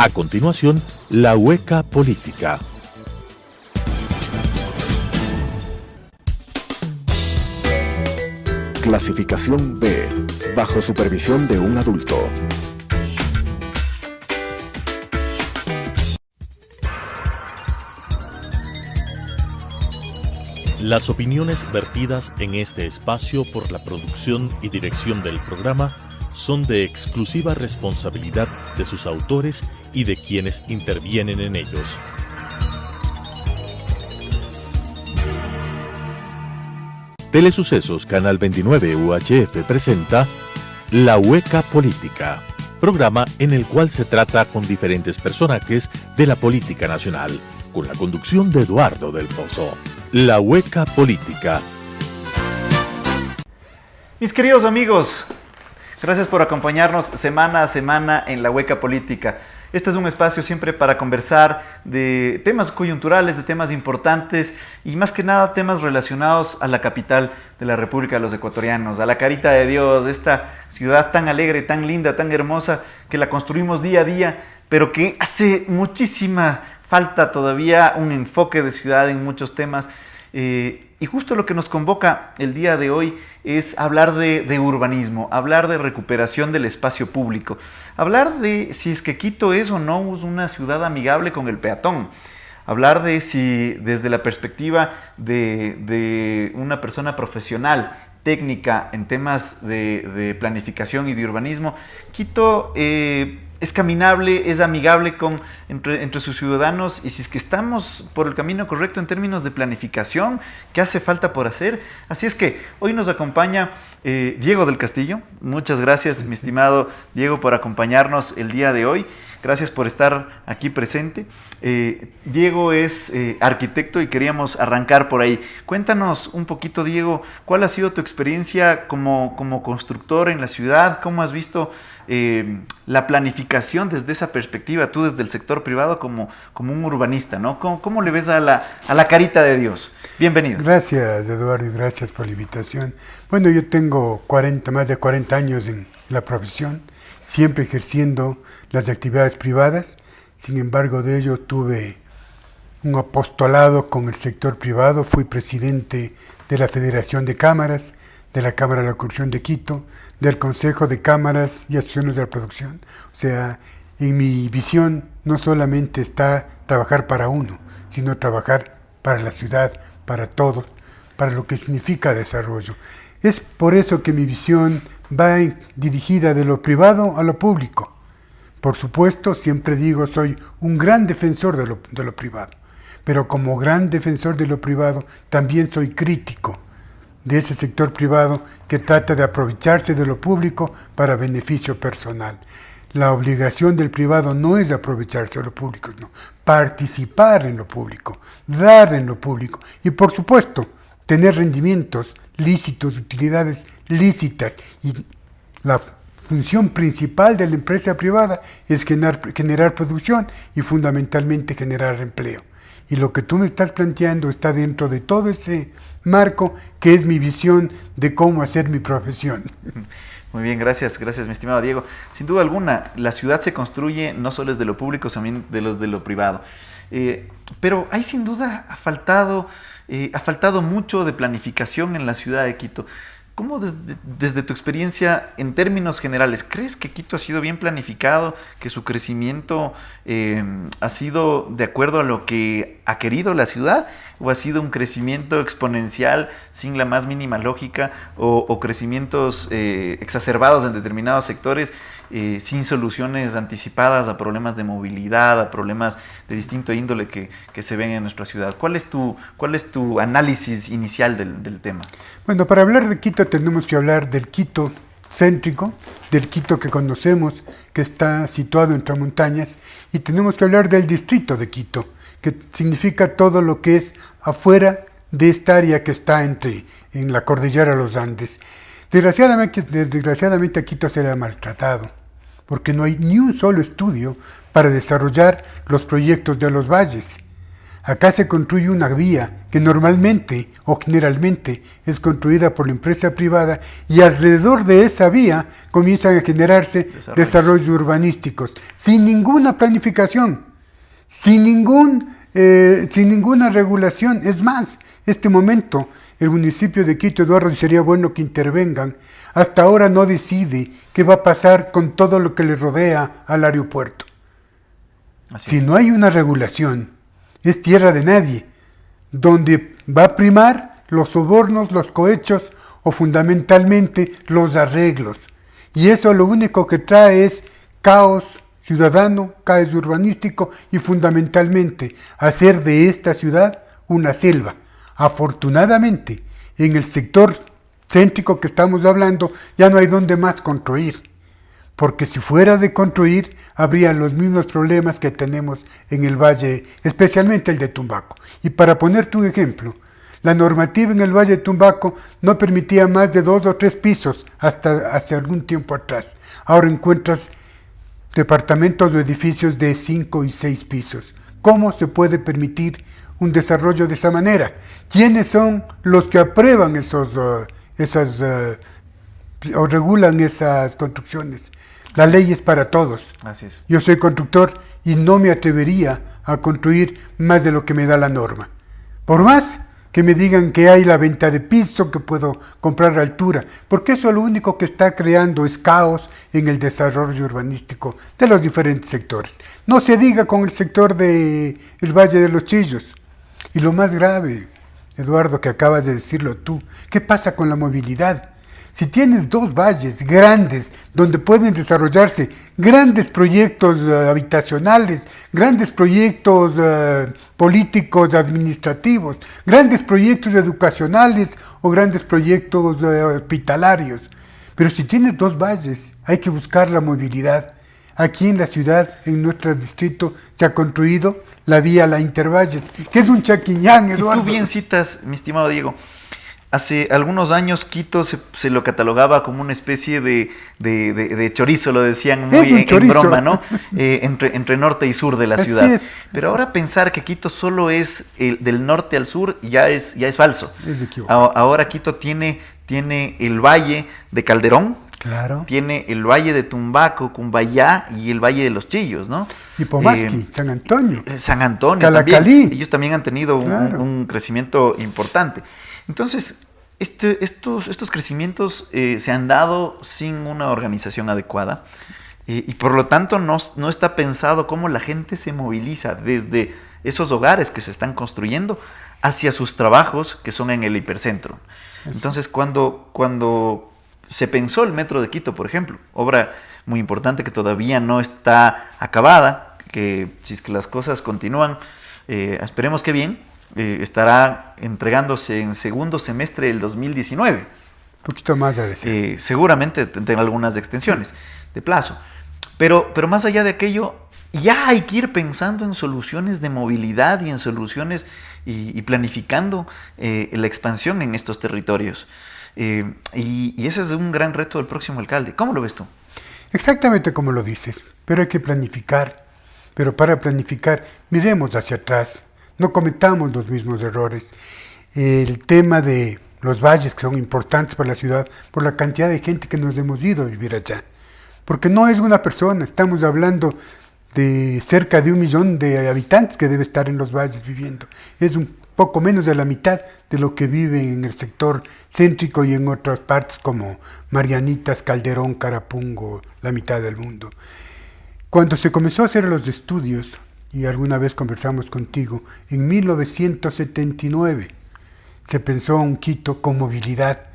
A continuación, la hueca política. Clasificación B, bajo supervisión de un adulto. Las opiniones vertidas en este espacio por la producción y dirección del programa son de exclusiva responsabilidad de sus autores y de quienes intervienen en ellos. Telesucesos Canal 29 UHF presenta La Hueca Política, programa en el cual se trata con diferentes personajes de la política nacional, con la conducción de Eduardo del Pozo. La Hueca Política. Mis queridos amigos, gracias por acompañarnos semana a semana en La Hueca Política. Este es un espacio siempre para conversar de temas coyunturales, de temas importantes y más que nada temas relacionados a la capital de la República de los Ecuatorianos, a la Carita de Dios, esta ciudad tan alegre, tan linda, tan hermosa, que la construimos día a día, pero que hace muchísima falta todavía un enfoque de ciudad en muchos temas. Y justo lo que nos convoca el día de hoy es hablar de urbanismo, hablar de recuperación del espacio público, hablar de si es que Quito es o no una ciudad amigable con el peatón, hablar de si desde la perspectiva de una persona profesional, técnica en temas de planificación y de urbanismo, Quito es caminable, es amigable entre sus ciudadanos, y si es que estamos por el camino correcto en términos de planificación, ¿qué hace falta por hacer? Así es que hoy nos acompaña Diego del Castillo. Muchas gracias, mi estimado Diego, por acompañarnos el día de hoy. Gracias por estar aquí presente. Diego es arquitecto y queríamos arrancar por ahí. Cuéntanos un poquito, Diego, ¿cuál ha sido tu experiencia como constructor en la ciudad? ¿Cómo has visto la planificación desde esa perspectiva, tú desde el sector privado como un urbanista, ¿no? ¿Cómo le ves a la Carita de Dios? Bienvenido. Gracias, Eduardo, y gracias por la invitación. Bueno, yo tengo más de 40 años en la profesión, siempre ejerciendo las actividades privadas. Sin embargo, de ello tuve un apostolado con el sector privado. Fui presidente de la Federación de Cámaras, de la Cámara de la Construcción de Quito, del Consejo de Cámaras y Asociaciones de la Producción. O sea, en mi visión no solamente está trabajar para uno, sino trabajar para la ciudad, para todos, para lo que significa desarrollo. Es por eso que mi visión va dirigida de lo privado a lo público. Por supuesto, siempre digo, soy un gran defensor de lo privado, pero como gran defensor de lo privado, también soy crítico de ese sector privado que trata de aprovecharse de lo público para beneficio personal. La obligación del privado no es aprovecharse de lo público, no, participar en lo público, dar en lo público y, por supuesto, tener rendimientos lícitos, utilidades lícitas. Y la función principal de la empresa privada es generar producción y fundamentalmente generar empleo. Y lo que tú me estás planteando está dentro de todo ese marco que es mi visión de cómo hacer mi profesión. Muy bien, gracias mi estimado Diego. Sin duda alguna, la ciudad se construye no solo desde lo público, sino también de lo privado. Pero hay sin duda ha faltado mucho de planificación en la ciudad de Quito. ¿Cómo desde tu experiencia, en términos generales, crees que Quito ha sido bien planificado, que su crecimiento ha sido de acuerdo a lo que ha querido la ciudad, o ha sido un crecimiento exponencial sin la más mínima lógica, o crecimientos exacerbados en determinados sectores sin soluciones anticipadas a problemas de movilidad, a problemas de distinto índole que se ven en nuestra ciudad? ¿Cuál es tu análisis inicial del tema? Bueno, para hablar de Quito tenemos que hablar del Quito céntrico, del Quito que conocemos, que está situado entre montañas, y tenemos que hablar del distrito de Quito, que significa todo lo que es afuera de esta área que está en la cordillera de los Andes. Desgraciadamente a Quito se le ha maltratado, porque no hay ni un solo estudio para desarrollar los proyectos de los valles. Acá se construye una vía que normalmente o generalmente es construida por la empresa privada y alrededor de esa vía comienzan a generarse desarrollos urbanísticos sin ninguna planificación, sin ninguna regulación. Es más, este momento el municipio de Quito, Eduardo, y sería bueno que intervengan, hasta ahora no decide qué va a pasar con todo lo que le rodea al aeropuerto. Si no hay una regulación, es tierra de nadie, donde va a primar los sobornos, los cohechos o fundamentalmente los arreglos. Y eso lo único que trae es caos ciudadano, caos urbanístico y fundamentalmente hacer de esta ciudad una selva. Afortunadamente, en el sector céntrico que estamos hablando, ya no hay donde más construir. Porque si fuera de construir, habría los mismos problemas que tenemos en el valle, especialmente el de Tumbaco. Y para ponerte un ejemplo, la normativa en el valle de Tumbaco no permitía más de 2 o 3 pisos hasta hace algún tiempo atrás. Ahora encuentras departamentos o edificios de 5 y 6 pisos. ¿Cómo se puede permitir un desarrollo de esa manera? ¿Quiénes son los que aprueban o regulan esas construcciones? La ley es para todos. Así es. Yo soy constructor y no me atrevería a construir más de lo que me da la norma. Por más que me digan que hay la venta de piso, que puedo comprar a altura, porque eso lo único que está creando es caos en el desarrollo urbanístico de los diferentes sectores. No se diga con el sector del Valle de los Chillos. Y lo más grave, Eduardo, que acabas de decirlo tú, ¿qué pasa con la movilidad? Si tienes 2 valles grandes donde pueden desarrollarse grandes proyectos habitacionales, grandes proyectos políticos, administrativos, grandes proyectos educacionales o grandes proyectos hospitalarios, pero si tienes 2 valles, hay que buscar la movilidad. Aquí en la ciudad, en nuestro distrito, se ha construido la vía La Intervalles, que es un chaquiñán, Eduardo. Y tú bien citas, mi estimado Diego. Hace algunos años Quito se lo catalogaba como una especie de chorizo, lo decían muy en broma, ¿no? Entre norte y sur de la ciudad. Pero ahora pensar que Quito solo es del norte al sur ya es falso. Ahora Quito tiene el valle de Calderón, claro, tiene el valle de Tumbaco, Cumbayá y el valle de los Chillos, ¿no? Y Pomasqui, San Antonio. San Antonio Calacalí. También. Ellos también han tenido Claro. un crecimiento importante. Entonces, estos crecimientos se han dado sin una organización adecuada y por lo tanto no está pensado cómo la gente se moviliza desde esos hogares que se están construyendo hacia sus trabajos que son en el hipercentro. Entonces, cuando se pensó el Metro de Quito, por ejemplo, obra muy importante que todavía no está acabada, que si es que las cosas continúan, esperemos que bien, estará entregándose en segundo semestre del 2019. Un poquito más de decir. Seguramente tendrá algunas extensiones de plazo. Pero más allá de aquello, ya hay que ir pensando en soluciones de movilidad y en soluciones y planificando la expansión en estos territorios. Y ese es un gran reto del próximo alcalde. ¿Cómo lo ves tú? Exactamente como lo dices, pero hay que planificar. Pero para planificar, miremos hacia atrás. No cometamos los mismos errores. El tema de los valles, que son importantes para la ciudad, por la cantidad de gente que nos hemos ido a vivir allá. Porque no es una persona, estamos hablando de cerca de 1 millón de habitantes que debe estar en los valles viviendo. Es un poco menos de la mitad de lo que vive en el sector céntrico y en otras partes como Marianitas, Calderón, Carapungo, la mitad del mundo. Cuando se comenzó a hacer los estudios, y alguna vez conversamos contigo, en 1979 se pensó en Quito con movilidad,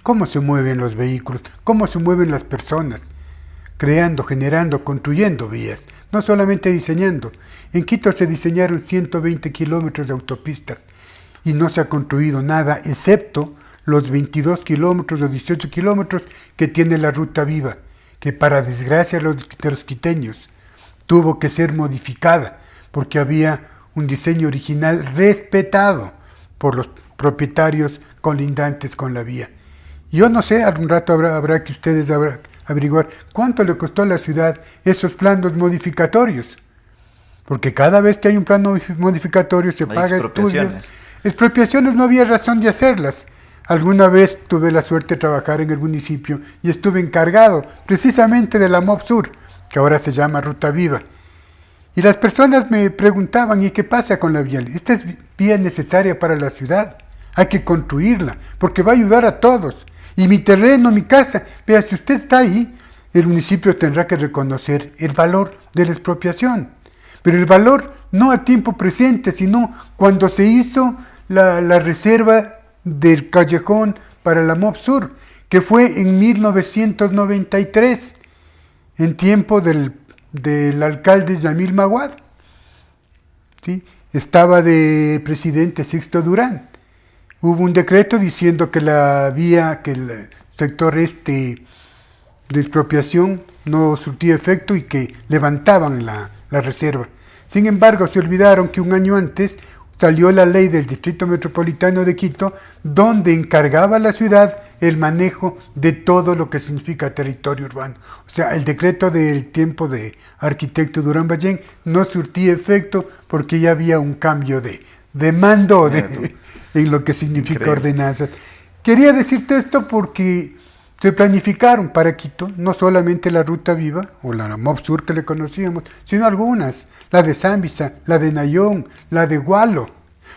cómo se mueven los vehículos, cómo se mueven las personas, creando, generando, construyendo vías, no solamente diseñando. En Quito se diseñaron 120 kilómetros de autopistas y no se ha construido nada excepto los 22 kilómetros o 18 kilómetros que tiene la Ruta Viva, que para desgracia de los quiteños tuvo que ser modificada porque había un diseño original respetado por los propietarios colindantes con la vía. Yo no sé, algún rato habrá que ustedes averiguar cuánto le costó a la ciudad esos planos modificatorios. porque cada vez que hay un plan modificatorio se Hay paga estudios. expropiaciones. Expropiaciones no había razón de hacerlas. Alguna vez tuve la suerte de trabajar en el municipio y estuve encargado precisamente de la MOB Sur, que ahora se llama Ruta Viva. Y las personas me preguntaban, ¿y qué pasa con la vía? Esta es vía necesaria para la ciudad, hay que construirla, porque va a ayudar a todos. Y mi terreno, mi casa, vea, si usted está ahí, el municipio tendrá que reconocer el valor de la expropiación. Pero el valor no a tiempo presente, sino cuando se hizo la reserva del callejón para la MOB Sur, que fue en 1993, en tiempo del alcalde Yamil Maguad. ¿Sí? Estaba de presidente Sixto Durán. Hubo un decreto diciendo que la vía, que el sector de expropiación no surtía efecto y que levantaban la reserva. Sin embargo, se olvidaron que un año antes salió la ley del Distrito Metropolitano de Quito, donde encargaba a la ciudad el manejo de todo lo que significa territorio urbano. O sea, el decreto del tiempo de arquitecto Durán Ballén no surtía efecto porque ya había un cambio de mando en lo que significa Increíble. ordenanzas. Quería decirte esto porque se planificaron para Quito no solamente la Ruta Viva o la MOB Sur que le conocíamos, sino algunas, la de Zambisa, la de Nayón, la de Gualo.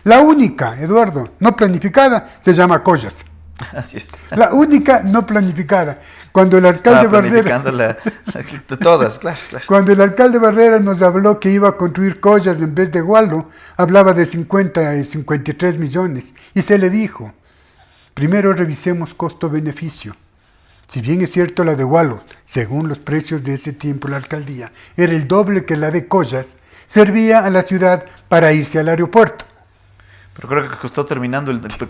La única, Eduardo, no planificada, se llama Collas. Así es. La única no planificada. Cuando el alcalde Estaba Barrera, planificando de todas, claro. cuando el alcalde Barrera nos habló que iba a construir Collas en vez de Gualo, hablaba de 50 y 53 millones. Y se le dijo, primero revisemos costo-beneficio. Si bien es cierto la de Gualo, según los precios de ese tiempo la alcaldía, era el doble que la de Collas, servía a la ciudad para irse al aeropuerto. Pero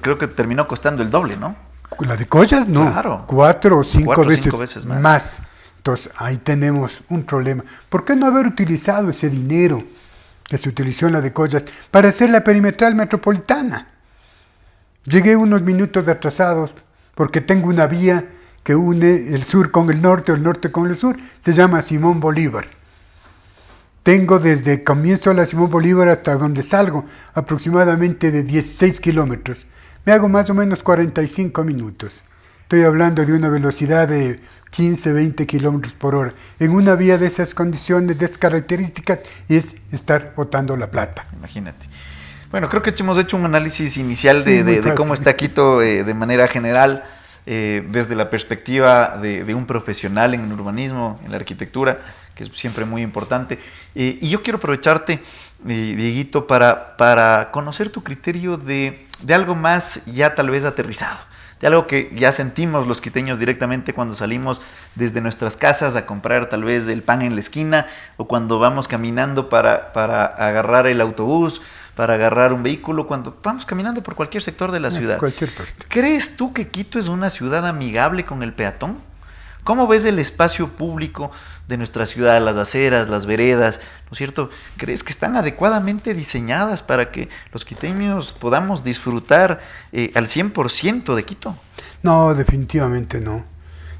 creo que terminó costando el doble, ¿no? La de Collas no, Claro. 4 o 5 5 veces veces más. Entonces ahí tenemos un problema. ¿Por qué no haber utilizado ese dinero que se utilizó en la de Collas para hacer la perimetral metropolitana? Llegué unos minutos atrasados porque tengo una vía que une el sur con el norte o el norte con el sur, se llama Simón Bolívar. Tengo desde comienzo de la Simón Bolívar hasta donde salgo aproximadamente de 16 kilómetros. Me hago más o menos 45 minutos. Estoy hablando de una velocidad de 15, 20 kilómetros por hora. En una vía de esas condiciones, de esas características, es estar botando la plata. Imagínate. Bueno, creo que hemos hecho un análisis inicial Sí, de cómo está Quito de manera general, desde la perspectiva de un profesional en el urbanismo, en la arquitectura, que es siempre muy importante. Y yo quiero aprovecharte, Dieguito, para conocer tu criterio de algo más ya tal vez aterrizado, de algo que ya sentimos los quiteños directamente cuando salimos desde nuestras casas a comprar tal vez el pan en la esquina, o cuando vamos caminando para agarrar el autobús, para agarrar un vehículo, cuando vamos caminando por cualquier sector de la ciudad. Cualquier parte. ¿Crees tú que Quito es una ciudad amigable con el peatón? ¿Cómo ves el espacio público de nuestra ciudad, las aceras, las veredas, ¿no es cierto? ¿Crees que están adecuadamente diseñadas para que los quiteños podamos disfrutar al 100% de Quito? No, definitivamente no.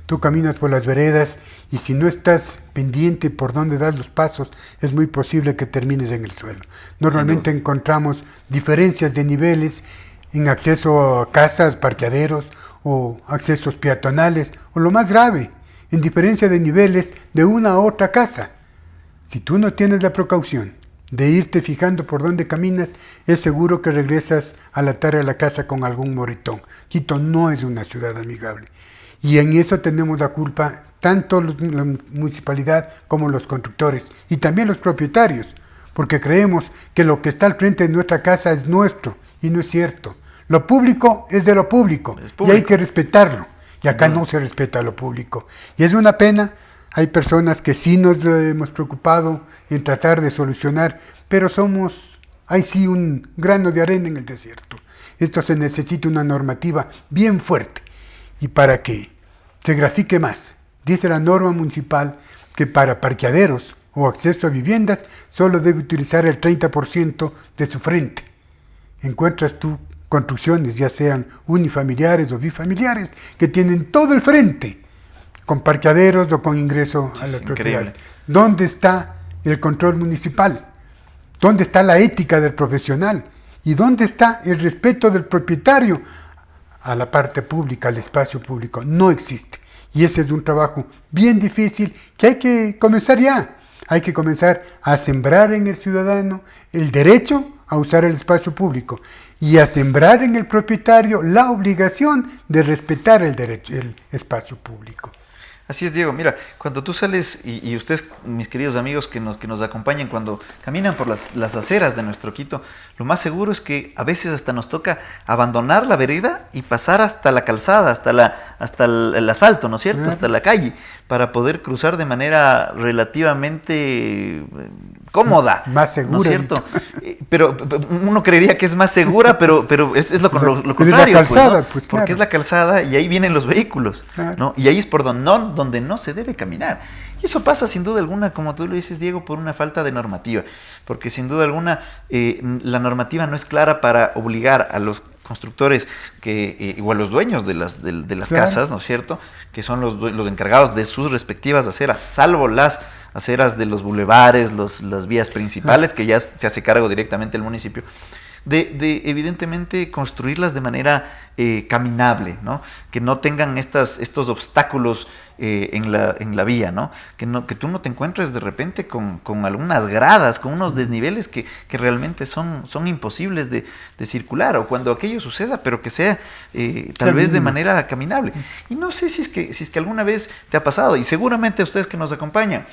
Tú caminas por las veredas y si no estás pendiente por dónde das los pasos, es muy posible que termines en el suelo. Normalmente encontramos diferencias de niveles en acceso a casas, parqueaderos o accesos peatonales, o lo más grave, en diferencia de niveles de una a otra casa. Si tú no tienes la precaución de irte fijando por dónde caminas, es seguro que regresas a la tarde a la casa con algún moretón. Quito no es una ciudad amigable. Y en eso tenemos la culpa tanto la municipalidad como los constructores y también los propietarios, porque creemos que lo que está al frente de nuestra casa es nuestro, y no es cierto. Lo público es de lo público, y hay que respetarlo. Y acá no se respeta lo público. Y es una pena, hay personas que sí nos hemos preocupado en tratar de solucionar, pero hay sí un grano de arena en el desierto. Esto se necesita una normativa bien fuerte. Y para que se grafique más, dice la norma municipal que para parqueaderos o acceso a viviendas solo debe utilizar el 30% de su frente. Encuentras tú construcciones, ya sean unifamiliares o bifamiliares, que tienen todo el frente, con parqueaderos o con ingreso a las propiedades. ¿Dónde está el control municipal? ¿Dónde está la ética del profesional? ¿Y dónde está el respeto del propietario a la parte pública, al espacio público? No existe. Y ese es un trabajo bien difícil que hay que comenzar ya. Hay que comenzar a sembrar en el ciudadano el derecho a usar el espacio público y a sembrar en el propietario la obligación de respetar el derecho, el espacio público. Así es, Diego. Mira, cuando tú sales, y ustedes, mis queridos amigos que nos acompañan, cuando caminan por las aceras de nuestro Quito, lo más seguro es que a veces hasta nos toca abandonar la vereda y pasar hasta la calzada, hasta el asfalto, ¿no es cierto? Hasta la calle, para poder cruzar de manera relativamente cómoda. Más segura. ¿No es cierto? Pero uno creería que es más segura, pero es lo contrario. Es la calzada, pues, ¿no? Porque es la calzada y ahí vienen los vehículos, claro. ¿no? Y ahí es por donde no se debe caminar. Y eso pasa sin duda alguna, como tú lo dices, Diego, por una falta de normativa. Porque sin duda alguna la normativa no es clara para obligar a los constructores o a los dueños de las claro. casas, ¿no es cierto? Que son los encargados de sus respectivas aceras, salvo las aceras de los bulevares, las vías principales, que ya se hace cargo directamente el municipio, de evidentemente construirlas de manera caminable, ¿no? Que no tengan estos obstáculos en la vía, ¿no? Que tú no te encuentres de repente con algunas gradas, con unos desniveles que realmente son imposibles de circular, o cuando aquello suceda, pero que sea tal vez de manera caminable. Y no sé si es que alguna vez te ha pasado, y seguramente a ustedes que nos acompañan,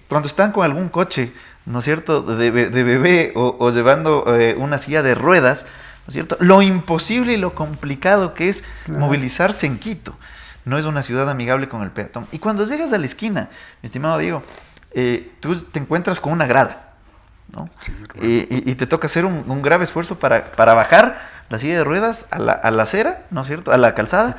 cuando están con algún coche, ¿no es cierto?, de bebé o llevando una silla de ruedas, ¿no es cierto?, lo imposible y lo complicado que es movilizarse en Quito. No es una ciudad amigable con el peatón. Y cuando llegas a la esquina, mi estimado Diego, tú te encuentras con una grada, ¿no? Sí, y te toca hacer un grave esfuerzo para bajar la silla de ruedas a la acera, ¿no es cierto?, a la calzada,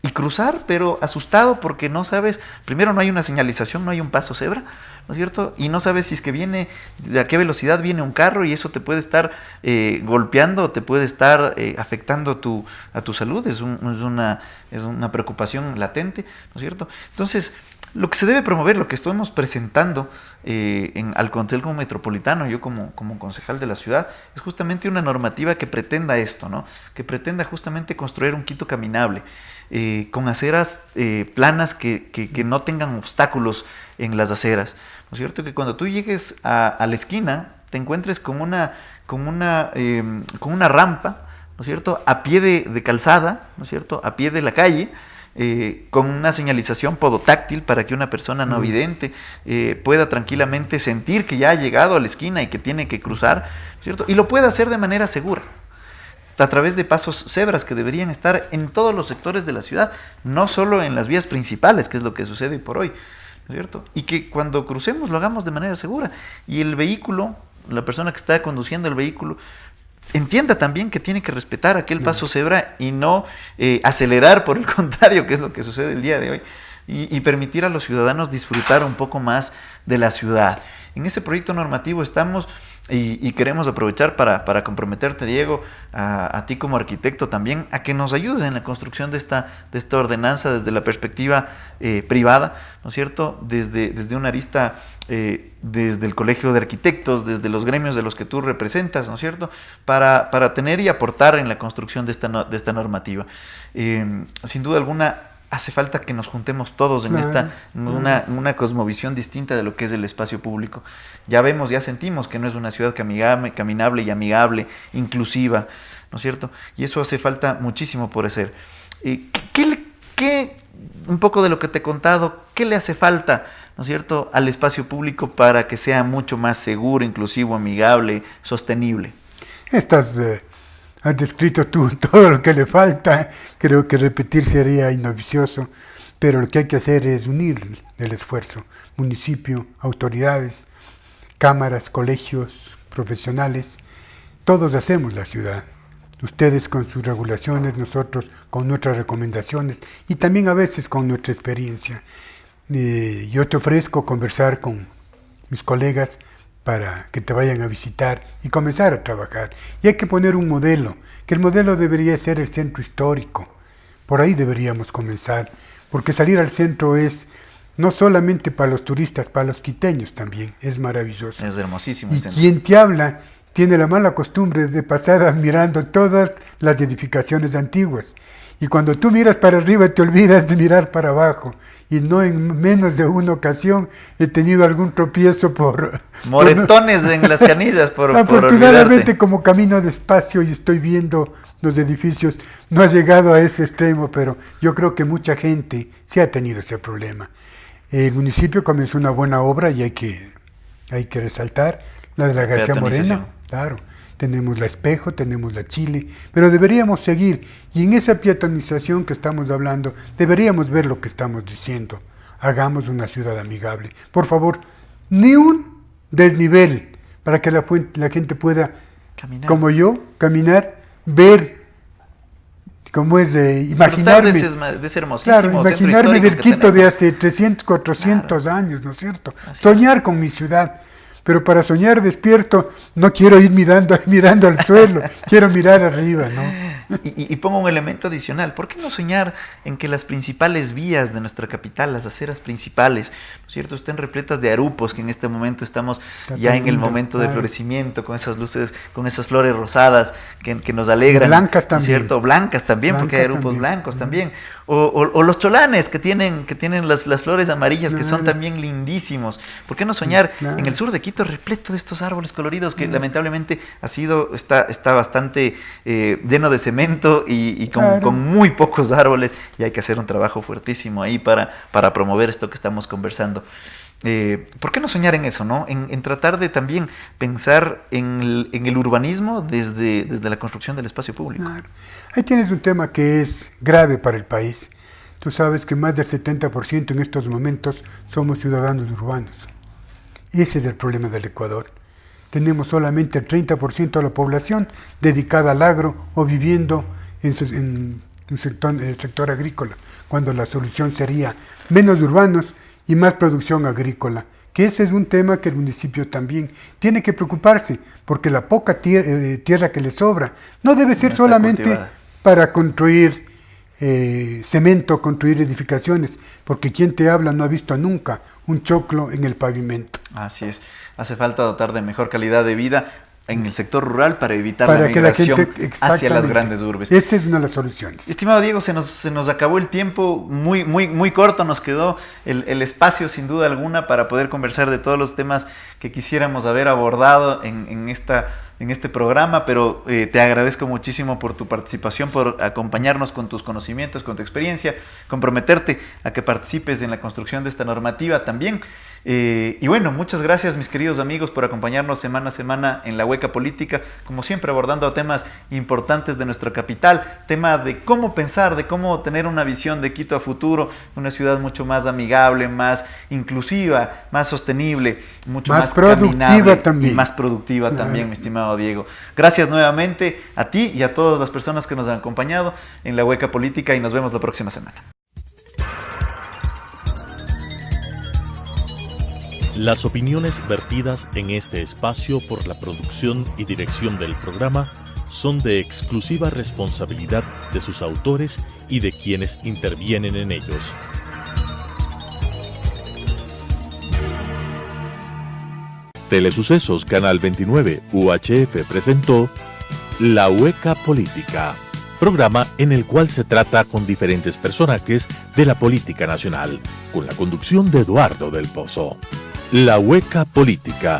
y cruzar, pero asustado porque no sabes, primero no hay una señalización, no hay un paso cebra, ¿no es cierto?, y no sabes si es que viene, de a qué velocidad viene un carro, y eso te puede estar golpeando, te puede estar afectando a tu salud, es una preocupación latente, ¿no es cierto? Entonces, lo que se debe promover, lo que estamos presentando al Consejo Metropolitano, yo como concejal de la ciudad, es justamente una normativa que pretenda esto, ¿no? Que pretenda justamente construir un Quito caminable, con aceras planas que no tengan obstáculos en las aceras, ¿no es cierto? Que cuando tú llegues a la esquina te encuentres con una rampa, ¿no es cierto?, a pie de calzada, ¿no es cierto?, a pie de la calle, con una señalización podotáctil para que una persona no vidente pueda tranquilamente sentir que ya ha llegado a la esquina y que tiene que cruzar, ¿cierto? Y lo pueda hacer de manera segura, a través de pasos cebras que deberían estar en todos los sectores de la ciudad, no solo en las vías principales, que es lo que sucede por hoy, ¿no es cierto? Y que cuando crucemos lo hagamos de manera segura. Y el vehículo, la persona que está conduciendo el vehículo, entienda también que tiene que respetar aquel paso cebra y no acelerar, por el contrario, que es lo que sucede el día de hoy, y permitir a los ciudadanos disfrutar un poco más de la ciudad. En ese proyecto normativo estamos y queremos aprovechar para comprometerte, Diego, a ti como arquitecto también, a que nos ayudes en la construcción de esta ordenanza desde la perspectiva privada, ¿no es cierto?, desde una arista, desde el Colegio de Arquitectos, desde los gremios de los que tú representas, ¿no es cierto?, para tener y aportar en la construcción de esta normativa. Sin duda alguna, hace falta que nos juntemos todos en una cosmovisión distinta de lo que es el espacio público. Ya sentimos que no es una ciudad caminable y amigable, inclusiva, ¿no es cierto? Y eso hace falta muchísimo por hacer. ¿Qué un poco de lo que te he contado, qué le hace falta, ¿no es cierto?, al espacio público para que sea mucho más seguro, inclusivo, amigable, sostenible? Has descrito tú todo lo que le falta. Creo que repetir sería inovicioso, pero lo que hay que hacer es unir el esfuerzo. Municipio, autoridades, cámaras, colegios, profesionales, todos hacemos la ciudad. Ustedes con sus regulaciones, nosotros con nuestras recomendaciones y también a veces con nuestra experiencia. Yo te ofrezco conversar con mis colegas para que te vayan a visitar y comenzar a trabajar. Y hay que poner un modelo, que el modelo debería ser el centro histórico. Por ahí deberíamos comenzar, porque salir al centro es no solamente para los turistas, para los quiteños también, es maravilloso. Es hermosísimo. Y quien te habla tiene la mala costumbre de pasar admirando todas las edificaciones antiguas. Y cuando tú miras para arriba te olvidas de mirar para abajo. Y no en menos de una ocasión he tenido algún tropiezo por... Moretones en las canillas por Afortunadamente, olvidarte. como camino despacio y estoy viendo los edificios, no ha llegado a ese extremo, pero yo creo que mucha gente sí ha tenido ese problema. El municipio comenzó una buena obra y hay que resaltar, la de la García Moreno, claro. Tenemos la Espejo, tenemos la Chile, pero deberíamos seguir. Y en esa peatonización que estamos hablando, deberíamos ver lo que estamos diciendo. Hagamos una ciudad amigable. Por favor, ni un desnivel para que la gente pueda, Caminar. como yo, caminar, ver cómo es imaginarme. De ese hermosísimo Claro, centro imaginarme histórico del que Quito de tenemos. hace 300, 400 años, ¿no es cierto? Así Soñar con mi ciudad. Pero para soñar despierto no quiero ir mirando al suelo, quiero mirar arriba, ¿no? Y pongo un elemento adicional. ¿Por qué no soñar en que las principales vías de nuestra capital, las aceras principales, ¿no es cierto?, estén repletas de arupos, que en este momento estamos ya en el momento de florecimiento, con esas luces, con esas flores rosadas que nos alegran. Blancas también. ¿No es cierto? Blancas también, porque hay arupos blancos también. O los cholanes que tienen las flores amarillas, que son también lindísimos. ¿Por qué no soñar en el sur de Quito repleto de estos árboles coloridos que lamentablemente está bastante lleno de cemento y con muy pocos árboles, y hay que hacer un trabajo fuertísimo ahí para promover esto que estamos conversando? ¿Por qué no soñar en eso, no? En tratar de también pensar en el urbanismo desde la construcción del espacio público. Claro. Ahí tienes un tema que es grave para el país. Tú sabes que más del 70% en estos momentos somos ciudadanos urbanos. Ese es el problema del Ecuador. Tenemos solamente el 30% de la población dedicada al agro o viviendo en el sector agrícola, cuando la solución sería menos urbanos y más producción agrícola, que ese es un tema que el municipio también tiene que preocuparse, porque la poca tierra que le sobra no debe ser solamente cultivada para construir cemento, construir edificaciones, porque quien te habla no ha visto nunca un choclo en el pavimento. Así es, hace falta dotar de mejor calidad de vida en el sector rural para evitar la migración hacia las grandes urbes. Esa es una de las soluciones. Estimado Diego, se nos acabó el tiempo, muy corto nos quedó el espacio sin duda alguna para poder conversar de todos los temas que quisiéramos haber abordado en este programa, pero te agradezco muchísimo por tu participación, por acompañarnos con tus conocimientos, con tu experiencia, comprometerte a que participes en la construcción de esta normativa también. Y bueno, muchas gracias mis queridos amigos por acompañarnos semana a semana en La Hueca Política, como siempre abordando temas importantes de nuestra capital, tema de cómo pensar, de cómo tener una visión de Quito a futuro, una ciudad mucho más amigable, más inclusiva, más sostenible, mucho más productiva también. Y más productiva también, mi estimado Diego. Gracias nuevamente a ti y a todas las personas que nos han acompañado en La Hueca Política y nos vemos la próxima semana. Las opiniones vertidas en este espacio por la producción y dirección del programa son de exclusiva responsabilidad de sus autores y de quienes intervienen en ellos. Telesucesos Canal 29 UHF presentó La Hueca Política, programa en el cual se trata con diferentes personajes de la política nacional, con la conducción de Eduardo del Pozo. La Hueca Política